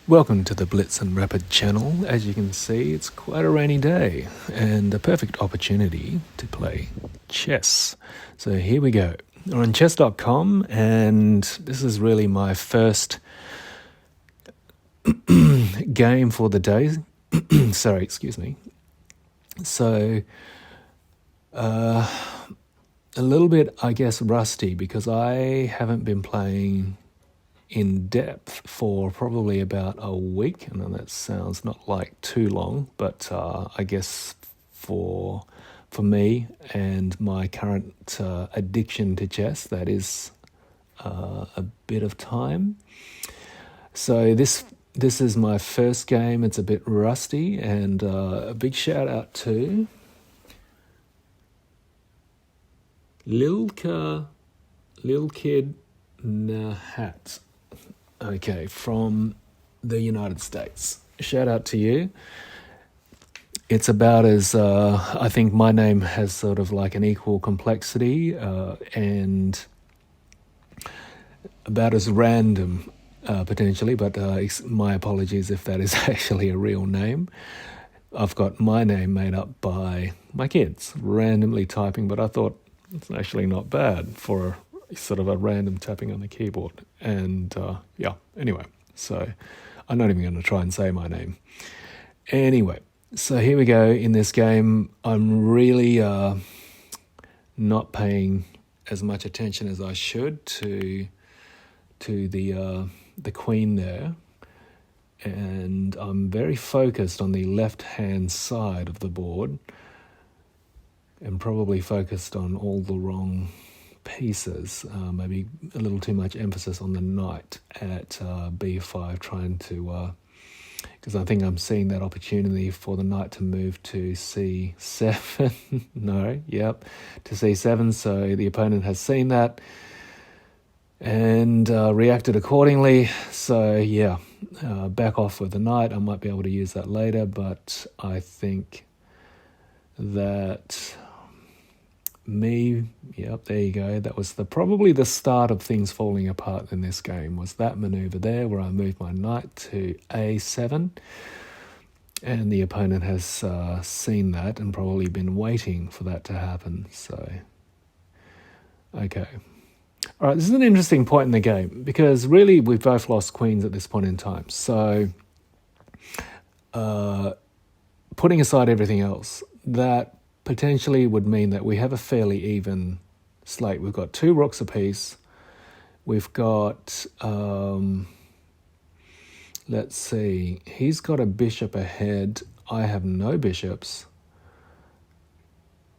Welcome to the Blitz and Rapid channel. As you can see, it's quite a rainy day and a perfect opportunity to play chess. So here we go. We're on chess.com, and this is really my first game for the day. Sorry, excuse me. So a little bit, I guess, rusty because I haven't been playing in depth for probably about a week. I know that sounds not like too long, but I guess for me and my current addiction to chess, that is a bit of time. So this is my first game. It's a bit rusty, and a big shout out to Lilkidnahat. Okay, from the United States. Shout out to you. It's about as, I think my name has sort of like an equal complexity and about as random potentially, but my apologies if that is actually a real name. I've got my name made up by my kids, randomly typing, but I thought it's actually not bad for sort of a random tapping on the keyboard. And anyway, so I'm not even going to try and say my name. Anyway, so here we go. In this game, I'm really not paying as much attention as I should to the queen there, and I'm very focused on the left-hand side of the board, and probably focused on all the wrong pieces, maybe a little too much emphasis on the knight at b5, trying to, because I think I'm seeing that opportunity for the knight to move to c7. To c7, so the opponent has seen that and reacted accordingly. So back off with the knight. I might be able to use that later, but I think that there you go. That was probably the start of things falling apart in this game, was that maneuver there where I moved my knight to a7, and the opponent has seen that and probably been waiting for that to happen. So, okay. All right, this is an interesting point in the game because really we've both lost queens at this point in time. So, putting aside everything else, that potentially would mean that we have a fairly even slate. We've got two rooks apiece. We've got, let's see, he's got a bishop ahead. I have no bishops.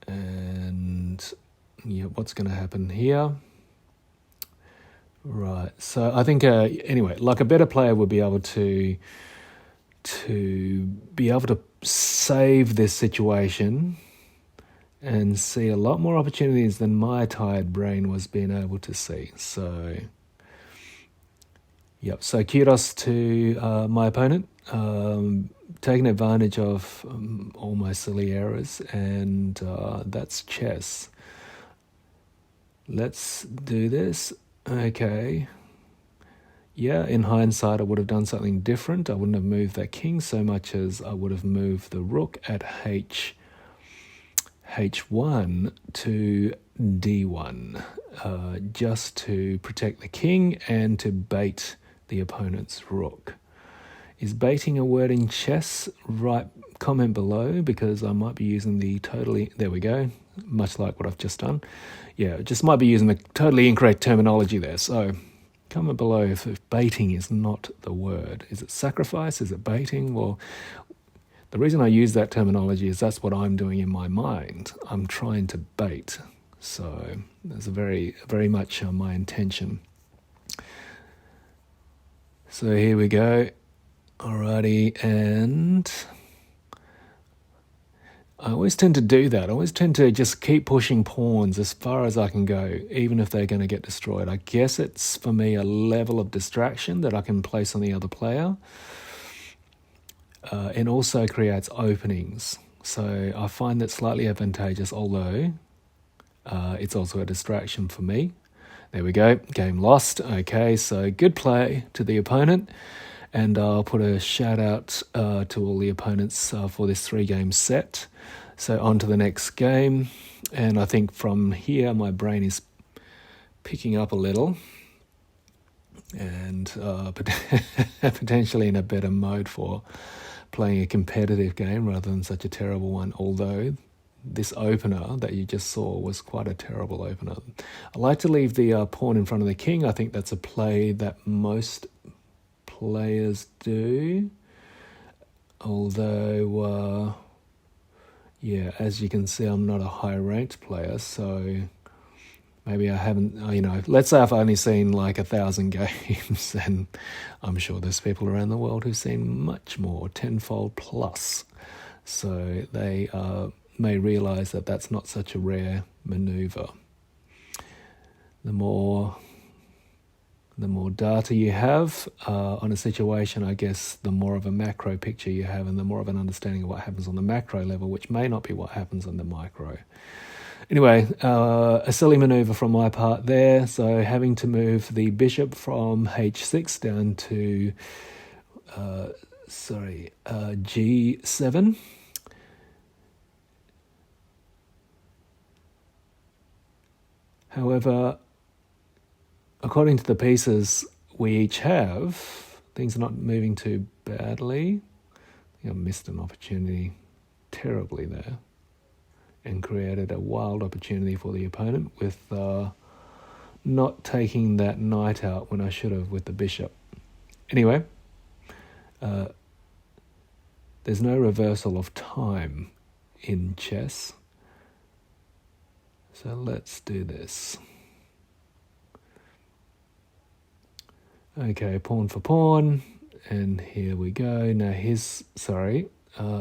And what's going to happen here? Right, so I think, anyway, like a better player would be able to save this situation and see a lot more opportunities than my tired brain was being able to see. So, so kudos to my opponent, taking advantage of all my silly errors, and that's chess. Let's do this. Okay. Yeah, in hindsight, I would have done something different. I wouldn't have moved that king so much as I would have moved the rook at h1 to d1, just to protect the king and to bait the opponent's rook. Is baiting a word in chess? Right, comment below, because I might be using there we go, much like what I've just done. Yeah, just might be using the totally incorrect terminology there. So comment below if baiting is not the word. Is it sacrifice? Is it baiting? Well, the reason I use that terminology is that's what I'm doing in my mind. I'm trying to bait. So that's very, very much my intention. So here we go. Alrighty, and I always tend to do that. I always tend to just keep pushing pawns as far as I can go, even if they're going to get destroyed. I guess it's, for me, a level of distraction that I can place on the other player. And also creates openings. So I find that slightly advantageous, although it's also a distraction for me. There we go, game lost. Okay, so good play to the opponent. And I'll put a shout out to all the opponents for this 3-game set. So on to the next game. And I think from here my brain is picking up a little and potentially in a better mode for playing a competitive game rather than such a terrible one, although this opener that you just saw was quite a terrible opener. I like to leave the pawn in front of the king. I think that's a play that most players do, although yeah, as you can see, I'm not a high ranked player, so maybe I haven't, let's say I've only seen like 1,000 games, and I'm sure there's people around the world who've seen much more, tenfold plus, so they may realize that that's not such a rare maneuver. The more data you have on a situation, I guess the more of a macro picture you have and the more of an understanding of what happens on the macro level, which may not be what happens on the micro. Anyway, a silly maneuver from my part there. So having to move the bishop from h6 down to, g7. However, according to the pieces we each have, things are not moving too badly. I think I missed an opportunity terribly there and created a wild opportunity for the opponent with not taking that knight out when I should have with the bishop. Anyway, there's no reversal of time in chess. So let's do this. Okay, pawn for pawn, and here we go. Now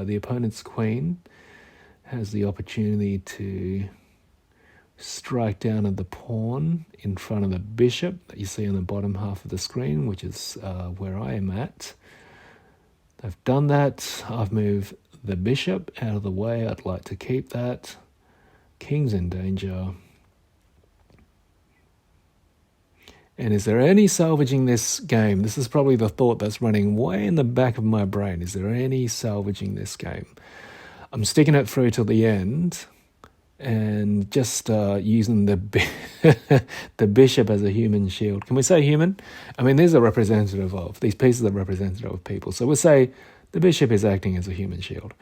the opponent's queen has the opportunity to strike down at the pawn in front of the bishop that you see on the bottom half of the screen, which is where I am at. I've done that. I've moved the bishop out of the way. I'd like to keep that. King's in danger. And is there any salvaging this game? This is probably the thought that's running way in the back of my brain. Is there any salvaging this game? I'm sticking it through till the end and just using the bishop as a human shield. Can we say human? I mean, these pieces are representative of people. So we'll say the bishop is acting as a human shield.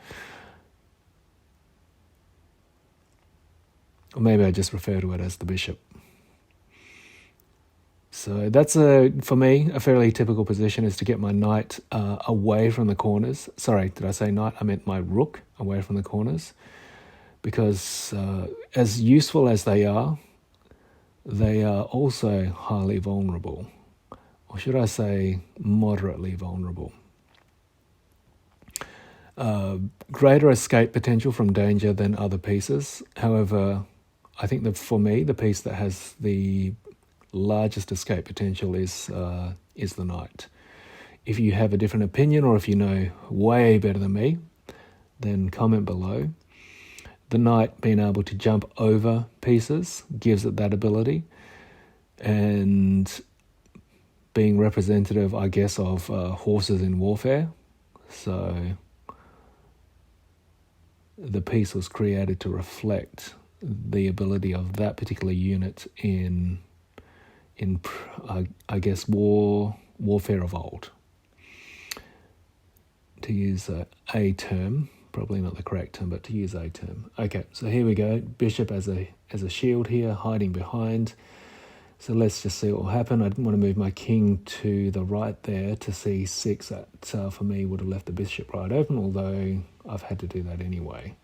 Or maybe I just refer to it as the bishop. So that's, for me, a fairly typical position is to get my knight away from the corners. Sorry, did I say knight? I meant my rook away from the corners. Because as useful as they are also highly vulnerable. Or should I say moderately vulnerable. Greater escape potential from danger than other pieces. However, I think that for me, the piece that has the largest escape potential is the knight. If you have a different opinion or if you know way better than me, then comment below. The knight being able to jump over pieces gives it that ability, and being representative, I guess, of horses in warfare. So the piece was created to reflect the ability of that particular unit in I guess warfare of old, to use a term, probably not the correct term, but to use a term. Okay, so here we go, bishop as a shield here, hiding behind. So let's just see what will happen. I didn't want to move my king to the right there to c6. That for me would have left the bishop right open, although I've had to do that anyway.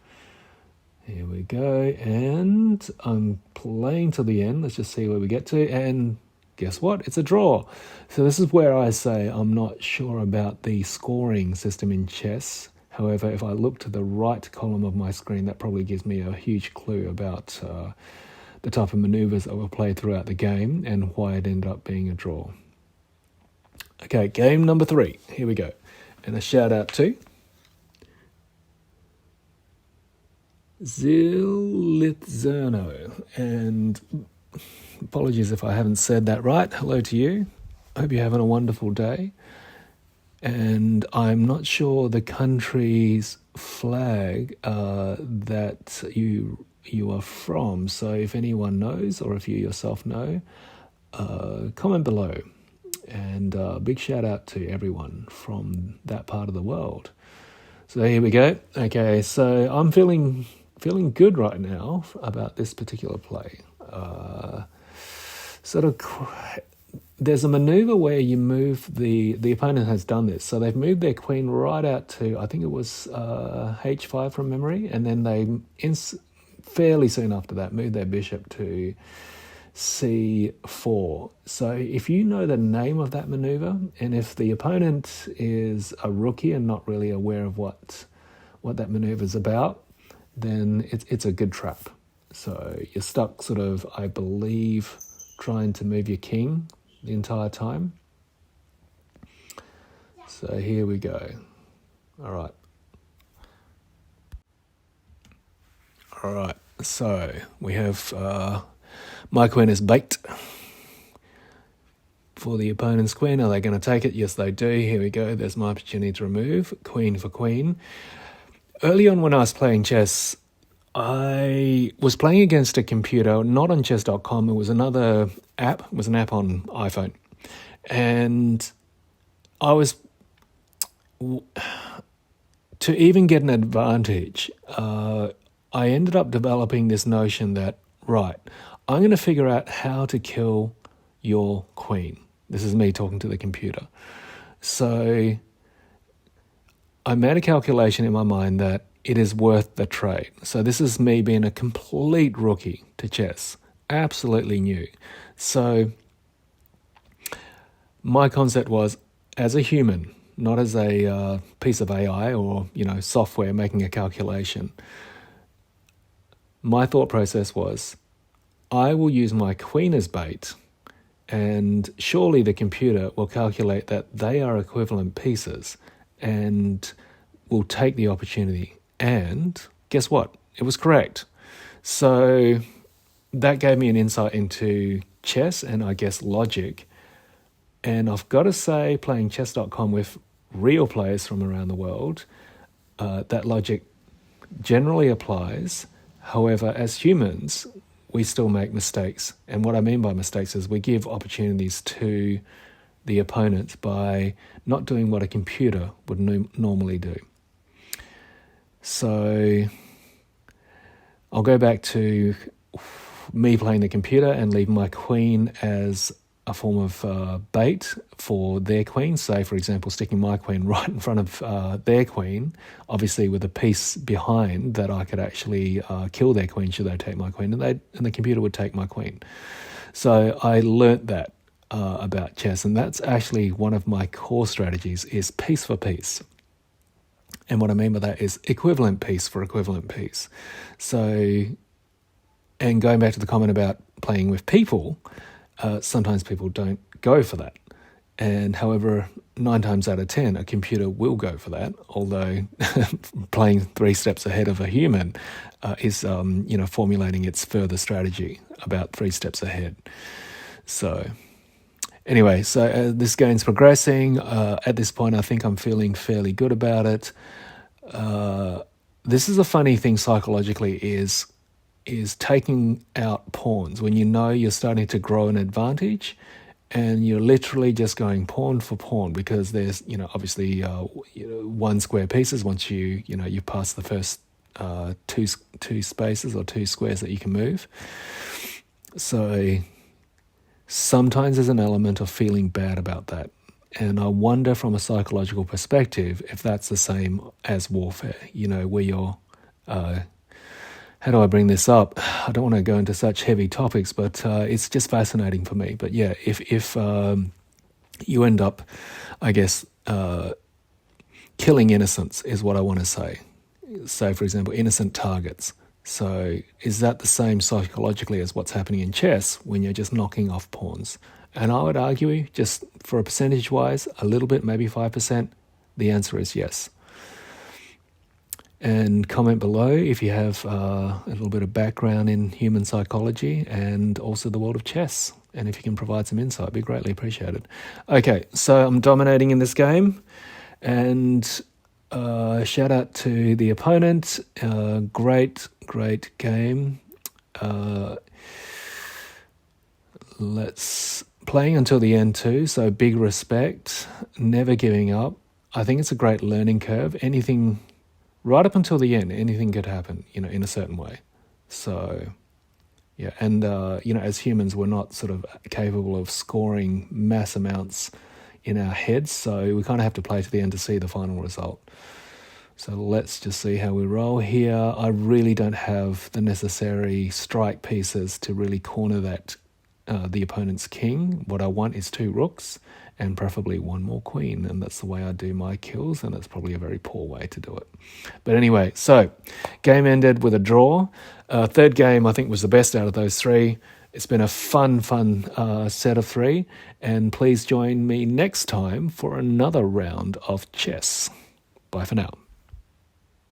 Here we go, and I'm playing to the end. Let's just see where we get to, and guess what? It's a draw. So this is where I say I'm not sure about the scoring system in chess. However, if I look to the right column of my screen, that probably gives me a huge clue about the type of maneuvers that were played throughout the game and why it ended up being a draw. Okay, game number 3. Here we go. And a shout out to Xylithzerno, and apologies if I haven't said that right. Hello to you. I hope you're having a wonderful day. And I'm not sure the country's flag that you are from. So if anyone knows, or if you yourself know, comment below. And big shout out to everyone from that part of the world. So here we go. Okay, so I'm feeling good right now about this particular play. There's a maneuver where you move the opponent has done this. So they've moved their queen right out to, I think it was h5 from memory, and then they fairly soon after that moved their bishop to c4. So if you know the name of that maneuver, and if the opponent is a rookie and not really aware of what that maneuver is about, then it's a good trap. So you're stuck sort of, I believe, trying to move your king the entire time. So here we go. All right. So we have my queen is baked for the opponent's queen. Are they going to take it? Yes, they do. Here we go. There's my opportunity to remove queen for queen. Early on when I was playing chess, I was playing against a computer, not on chess.com. It was another app. It was an app on iPhone. And I was, to even get an advantage, I ended up developing this notion that, right, I'm going to figure out how to kill your queen. This is me talking to the computer. So I made a calculation in my mind that it is worth the trade. So this is me being a complete rookie to chess, absolutely new. So my concept was, as a human, not as a piece of AI or software making a calculation, my thought process was, I will use my queen as bait, and surely the computer will calculate that they are equivalent pieces and will take the opportunity. And guess what? It was correct. So that gave me an insight into chess and I guess logic. And I've got to say, playing chess.com with real players from around the world, that logic generally applies. However, as humans, we still make mistakes. And what I mean by mistakes is we give opportunities to the opponent by not doing what a computer would normally do. So I'll go back to me playing the computer and leave my queen as a form of bait for their queen. Say, for example, sticking my queen right in front of their queen, obviously with a piece behind that I could actually kill their queen should they take my queen, and the computer would take my queen. So I learnt that about chess, and that's actually one of my core strategies, is piece for piece. And what I mean by that is equivalent piece for equivalent piece. So, and going back to the comment about playing with people, sometimes people don't go for that. And however, 9 times out of 10, a computer will go for that, although playing 3 steps ahead of a human is formulating its further strategy about 3 steps ahead. So anyway, so this game's progressing. At this point, I think I'm feeling fairly good about it. This is a funny thing psychologically, is taking out pawns when you know you're starting to grow an advantage, and you're literally just going pawn for pawn, because there's obviously 1 square pieces once you pass the first two spaces or 2 squares that you can move. So sometimes there's an element of feeling bad about that. And I wonder from a psychological perspective if that's the same as warfare, where you're, how do I bring this up? I don't want to go into such heavy topics, but it's just fascinating for me. But yeah, if you end up, I guess, killing innocents is what I want to say. Say, for example, innocent targets. So is that the same psychologically as what's happening in chess when you're just knocking off pawns? And I would argue, just for a percentage-wise, a little bit, maybe 5%, the answer is yes. And comment below if you have a little bit of background in human psychology and also the world of chess. And if you can provide some insight, it'd be greatly appreciated. Okay, so I'm dominating in this game, and shout out to the opponent. Great game. Let's playing until the end too, so big respect, never giving up. I think it's a great learning curve. Anything, right up until the end, anything could happen, in a certain way. So, yeah, and, as humans, we're not sort of capable of scoring mass amounts in our heads, so we kind of have to play to the end to see the final result. So let's just see how we roll here. I really don't have the necessary strike pieces to really corner the opponent's king. What I want is 2 rooks and preferably 1 more queen, and that's the way I do my kills, and that's probably a very poor way to do it. But anyway, so game ended with a draw. Third game I think was the best out of those 3. It's been a fun set of 3, and please join me next time for another round of chess. Bye for now.